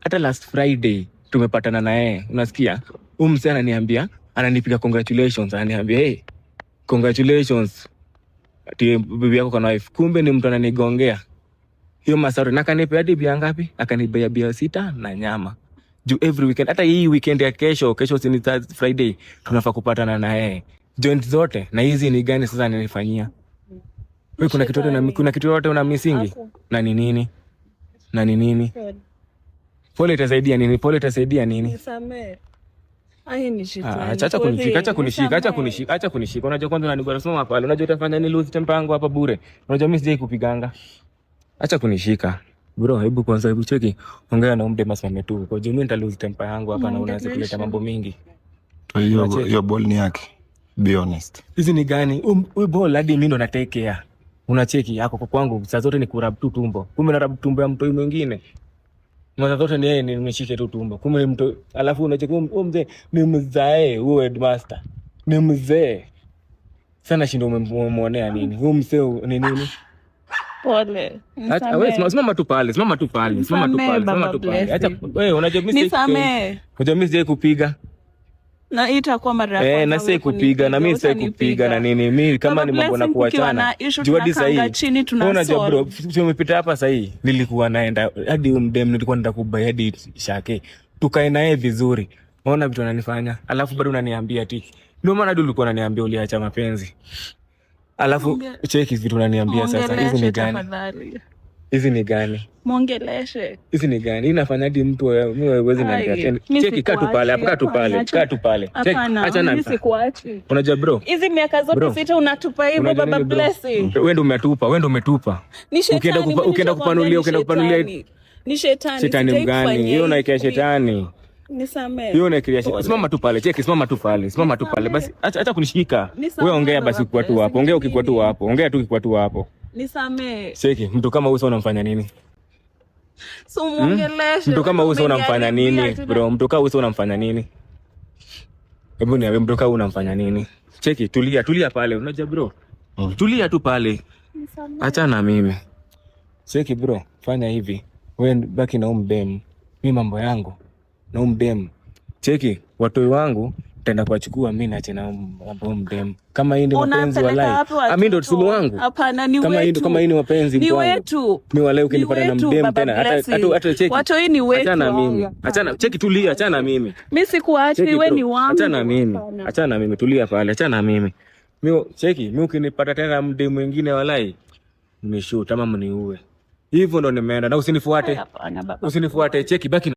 Hata last Friday tumepatana na yeye. Unasikia? Msee ananiambia, ananipiga congratulations, ananiambia hey, congratulations. Ati bibi yako kana wife. Kumbe ni mtu ananigongea. Hiyo masaro na kanipea hadi bia ngapi? Akanibea bia 6 na nyama. Juu every weekend, hata hii weekend ya kesho ni Friday, tunafaa kupatana na yeye. Joint zote na hizi ni gani sasa ananifanyia? Wewe kuna kitu yote una misingi? Na ni nini? Na ni nini? Pole itasaidia nini? Pole itasaidia nini? Nisamee. Ai ni shetani. Acha kunishika. Unajua kwanza unanigora soma pale. Unajua utafanya ni lose temper yangu hapa bure. Unajua mimi sijai kupiganga. Acha kunishika. Bro, hebu kwanza cheki. Ongea na umde masimame tu. Kwa mimi nita lose temper yangu hapa na unaanza kuleta mambo mingi. Hiyo ball ni yake. Be honest. Hizi ni gani? Huyu ball hadi mimi ndo na take care. Unacheki yako kwa kwangu saa zote ni kurab tu tumbo. Kumbe na rab tumbo ya mtu mwingine. Mwanzo zote ni yeye nimeshike tu tumbo. Kumbe mtu alafu unacheki mzee ni mzae huyo headmaster. Ni mzee. Sana shindo umemwonea nini? Huyo mzee ni nini? Pole. Wewe simama tu pale. Acha wewe unajua mimi nisamee. Unajua mimi sije kupiga. Na itakuwa mara ya kwanza. Na sije kupiga na mimi sije kupiga na nini? Mimi kama ni mambo na kuachana. Jua hadi sasa hivi. Unajua bro, tumepita hapa sasa hivi. Nilikuwa naenda hadi umdem nilikuwa naenda kubai hadi shake. Tukae naye vizuri. Unaona vitu ananifanya. Alafu bado unaniambia ati. Ndio maana ndio ulikuwa unaniambia uliacha mapenzi. Alafu cheki vitu unaniambia sasa hizi ni gani? Hizi ni gani? Muongeleshe. Hizi ni gani? Inafanya hadi mtu mimi haiwezi niambia. Cheki kaa tu pale. Cheki acha na mimi sikuachi. Unajua bro? Hizi miaka zote 6 unatupa hivyo baba blessing. Wewe ndio umetupa. Ukienda kupanulia. Ni shetani. Shetani gani? Hiyo unaikea shetani. Nisamee. Hiyo unaikea shetani. Simama tu pale. Cheki simama tu pale. Basi acha kunishika. Wewe ongea basi kwa tu hapo. Ongea ukikuwa tu hapo. Ongea tu ukikuwa tu hapo. Nisamee. Cheki mtu kama huyo unamfanya nini? So muongeleshe. Mtu kama huyo unamfanya nini bro? Mtu kama huyo unamfanya nini? Hebu niambie mtu kama unamfanya nini? Cheki tulia pale. Unajua bro? Tulia tu pale. Acha na mimi. Cheki bro, fanya hivi. Wewe baki na umdem. Mimi mambo yangu na umdem. Cheki watoi wangu tenda kuachukua mimi na tena umdem. Kama hii ndio mapenzi walai. Mimi ndio tusulu wangu. Hapana ni wetu. Kama hii ni mapenzi ni wetu. Mimi wale ukinipata na mdem tena hata cheki. Watoi ni wetu. Achana mimi. Achana cheki tulia, achana mimi. Mimi sikuachi wewe ni wangu. Achana mimi tulia pale, achana mimi. Mimi cheki, mimi ukinipata tena mdem mwingine walai. Nimeshoot ama mniue. Hivyo ndo nimeenda na usinifuate. Usinifuate cheki baki